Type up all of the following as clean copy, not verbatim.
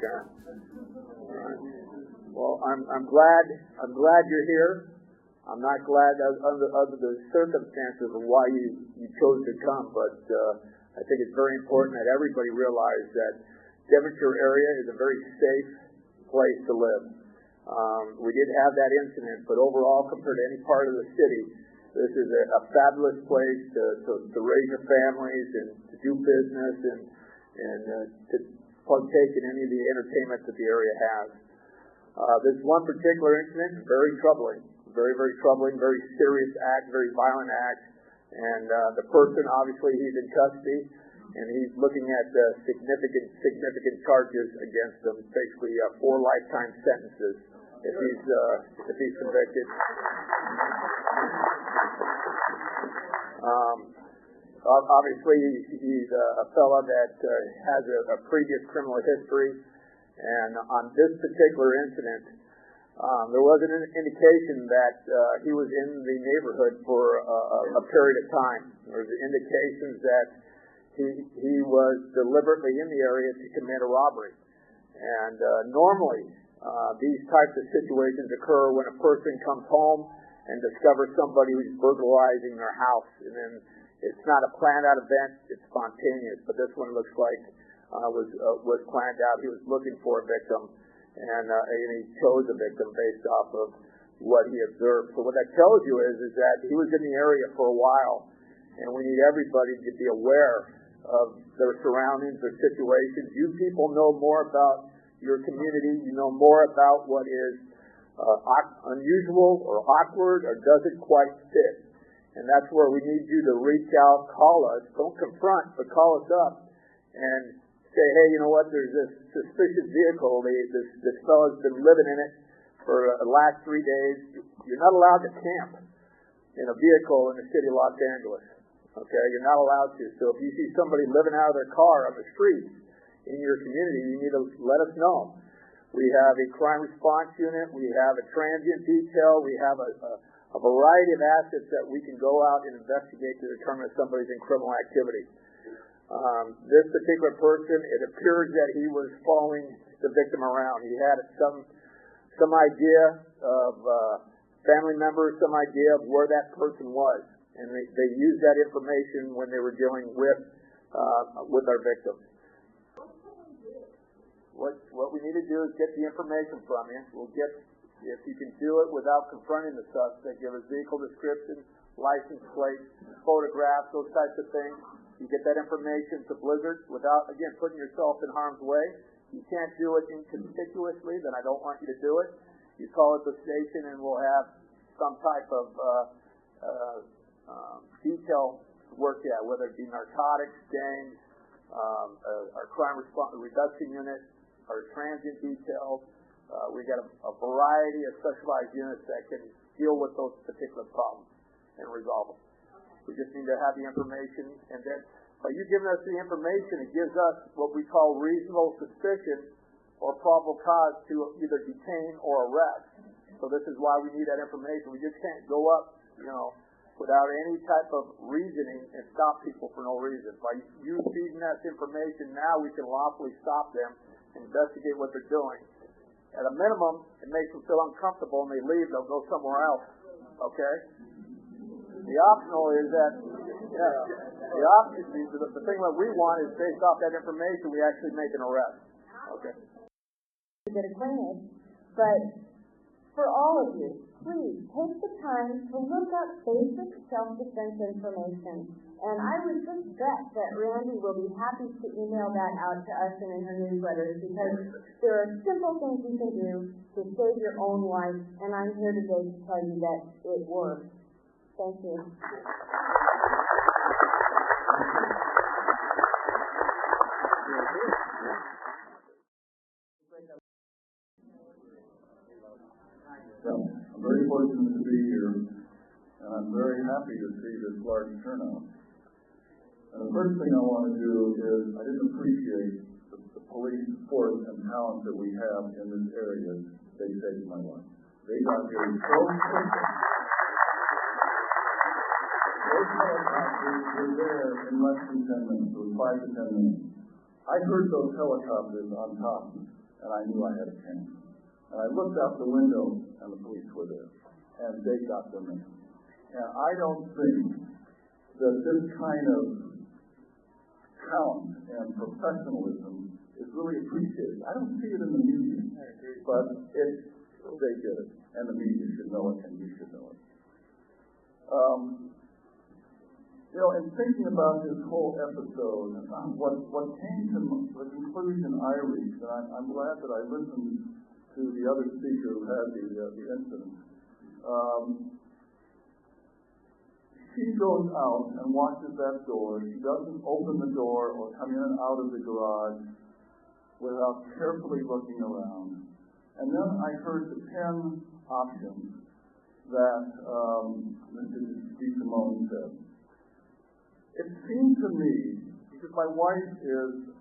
Okay. Well, I'm glad you're here. I'm not glad under the circumstances of why you chose to come, but I think it's very important that everybody realize that Devonshire area is a very safe place to live. We did have that incident, but overall, compared to any part of the city, this is a fabulous place to raise your families and to do business and to partake in any of the entertainment that the area has. This one particular incident is very troubling, very, very troubling, very serious act, very violent act, and the person, obviously, he's in custody, and he's looking at significant charges against him, basically 4 lifetime sentences if he's convicted. Obviously, he's a fellow that has a previous criminal history, and on this particular incident, there was an indication that he was in the neighborhood for a period of time. There was indications that he was deliberately in the area to commit a robbery. And normally, these types of situations occur when a person comes home and discovers somebody who's burglarizing their house, and then it's not a planned out event, it's spontaneous. But this one looks like was planned out. He was looking for a victim, and he chose a victim based off of what he observed. So what that tells you is that he was in the area for a while, and we need everybody to be aware of their surroundings, their situations. You people know more about your community. You know more about what is unusual or awkward or doesn't quite fit. And that's where we need you to reach out, call us. Don't confront, but call us up and say, hey, you know what, there's this suspicious vehicle. This fellow's been living in it for the last 3 days. You're not allowed to camp in a vehicle in the city of Los Angeles. Okay, you're not allowed to. So if you see somebody living out of their car on the streets in your community, you need to let us know. We have a crime response unit. We have a transient detail. We have a variety of assets that we can go out and investigate to determine if somebody's in criminal activity. This particular person, it appears that he was following the victim around. He had some idea of family members, some idea of where that person was, and they used that information when they were dealing with our victims. What we need to do is get the information from you. If you can do it without confronting the suspect, give us vehicle description, license plate, photographs, those types of things. You get that information to Blizzard without, again, putting yourself in harm's way. You can't do it inconspicuously, then I don't want you to do it. You call it the station and we'll have some type of detail worked at, whether it be narcotics, gangs, our crime reduction unit, our transient details. We got a variety of specialized units that can deal with those particular problems and resolve them. We just need to have the information, and then by you giving us the information, it gives us what we call reasonable suspicion or probable cause to either detain or arrest. So this is why we need that information. We just can't go up, without any type of reasoning and stop people for no reason. By you feeding us information, now we can lawfully stop them and investigate what they're doing. At a minimum, it makes them feel uncomfortable and they leave, they'll go somewhere else. Okay? The optional is that, the thing that we want is based off that information, we actually make an arrest. Okay? Get acquainted, but for all of you, please take the time to look up basic self-defense information. And I would just bet that Randy will be happy to email that out to us and in her newsletters, because there are simple things you can do to save your own life, and I'm here today to tell you that it works. Thank you. I'm very fortunate to be here, and I'm very happy to see this large turnout. And the first thing I want to do is, I didn't appreciate the police force and talent that we have in this area. They saved my life. They got here so quickly. Those helicopters were there in less than 10 minutes. It was 5 to 10 minutes. I heard those helicopters on top, and I knew I had a chance. And I looked out the window, and the police were there, and they got their man. And I don't think that this kind of talent and professionalism is really appreciated. I don't see it in the media, but they did it, and the media should know it, and you should know it. In thinking about this whole episode, what came to the conclusion I reached, and I'm glad that I listened to the other speaker who had the incident. She goes out and watches that door. She doesn't open the door or come in and out of the garage without carefully looking around. And then I heard the 10 options that Mr. DiSimone said. It seemed to me, because my wife is,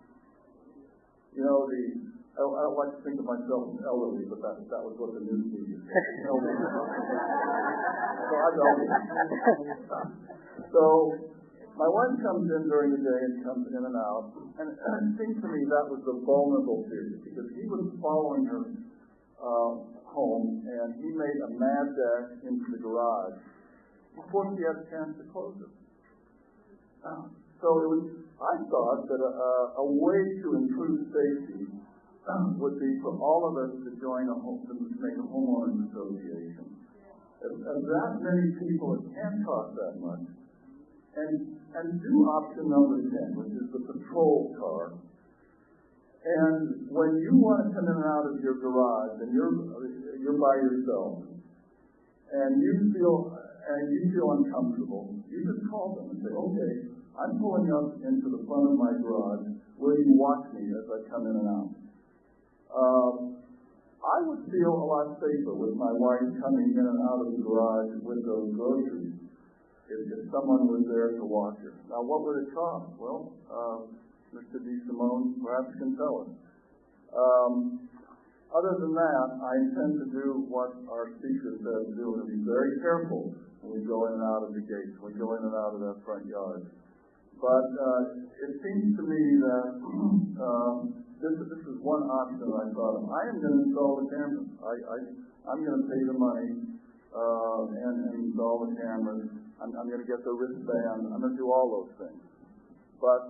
I don't like to think of myself as elderly, but that was what the news media said. So I'm elderly. So my wife comes in during the day and comes in and out, and it seems to me that was the vulnerable period, because he was following her home, and he made a mad dash into the garage before she had a chance to close it. So I thought that a way to improve safety would be for all of us to join to make a homeowners association. And that many people, it can't cost that much. And do option number 10, which is the patrol car. And when you want to come in and out of your garage and you're by yourself and you feel uncomfortable, you just call them and say, okay, I'm pulling up into the front of my garage. Will you watch me as I come in and out? I would feel a lot safer with my wife coming in and out of the garage with those groceries if someone was there to watch her. Now, what would it cost? Well, Mr. DiSimone perhaps can tell us. Other than that, I intend to do what our speaker said to do, and be very careful when we go in and out of the gates, when we go in and out of that front yard. But it seems to me that this is one option I thought of. I am going to install the cameras. I'm going to pay the money and install the cameras. I'm going to get the wristband. I'm going to do all those things. But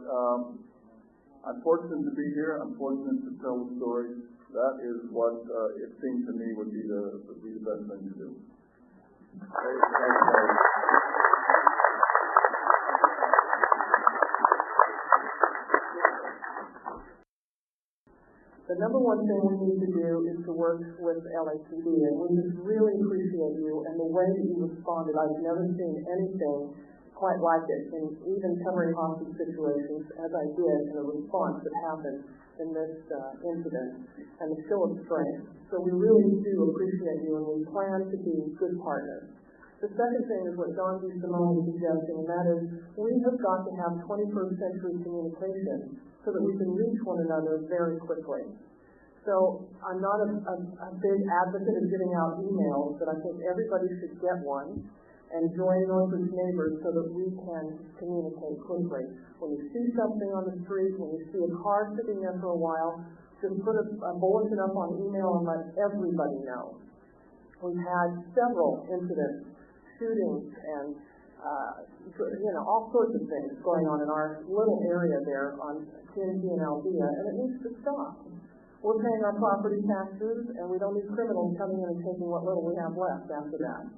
I'm fortunate to be here. I'm fortunate to tell the story. That is what it seemed to me would be the best thing to do. The number one thing we need to do is to work with LAPD, and we just really appreciate you and the way that you responded. I've never seen anything quite like it, and even covering hostage situations, as I did, in a response that happened in this incident, and the show of strength. So we really do appreciate you, and we plan to be good partners. The second thing is what Don DiSimone is suggesting, and that is we have got to have 21st century communication so that we can reach one another very quickly. So I'm not a big advocate of giving out emails, but I think everybody should get one and join Northridge neighbors so that we can communicate quickly. When you see something on the street, when you see a car sitting there for a while, just put a bulletin up on email and let everybody know. We've had several incidents, shootings, and all sorts of things going on in our little area there on TNT and Aldea, and it needs to stop. We're paying our property taxes, and we don't need criminals coming in and taking what little we have left after that.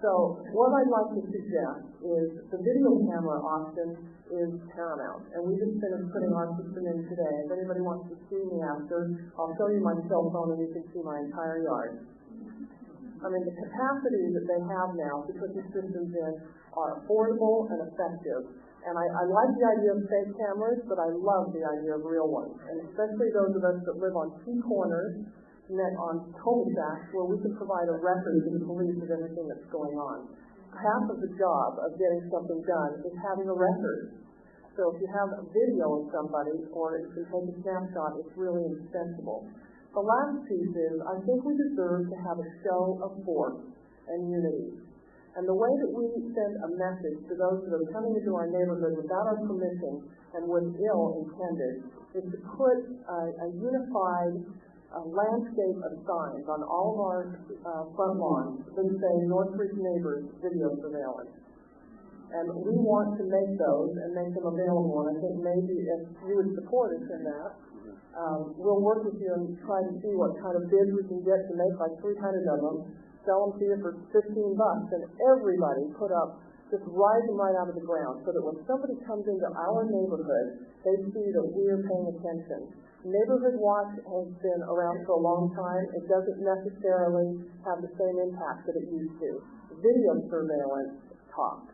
So what I'd like to suggest is the video camera option is paramount, and we just finished putting our system in today. If anybody wants to see me after, I'll show you my cell phone and you can see my entire yard. I mean, the capacity that they have now to put these systems in are affordable and effective. And I like the idea of fake cameras, but I love the idea of real ones. And especially those of us that live on key corners, on cul-de-sacs, where we can provide a record to the police of everything that's going on. Half of the job of getting something done is having a record. So if you have a video of somebody, or if you take a snapshot, it's really indispensable. The last piece is, I think we deserve to have a show of force and unity. And the way that we send a message to those that are coming into our neighborhood without our permission and with ill intended is to put a unified a landscape of signs on all of our front lawns that say Northridge Neighbors Video Surveillance. And we want to make those and make them available. And I think maybe if you would support us in that, we'll work with you and try to see what kind of bids we can get to make like 300 of them, sell them to you for $15, and everybody put up, just rise them right out of the ground so that when somebody comes into our neighborhood, they see that we are paying attention. Neighborhood Watch has been around for a long time. It doesn't necessarily have the same impact that it used to. Video surveillance talks.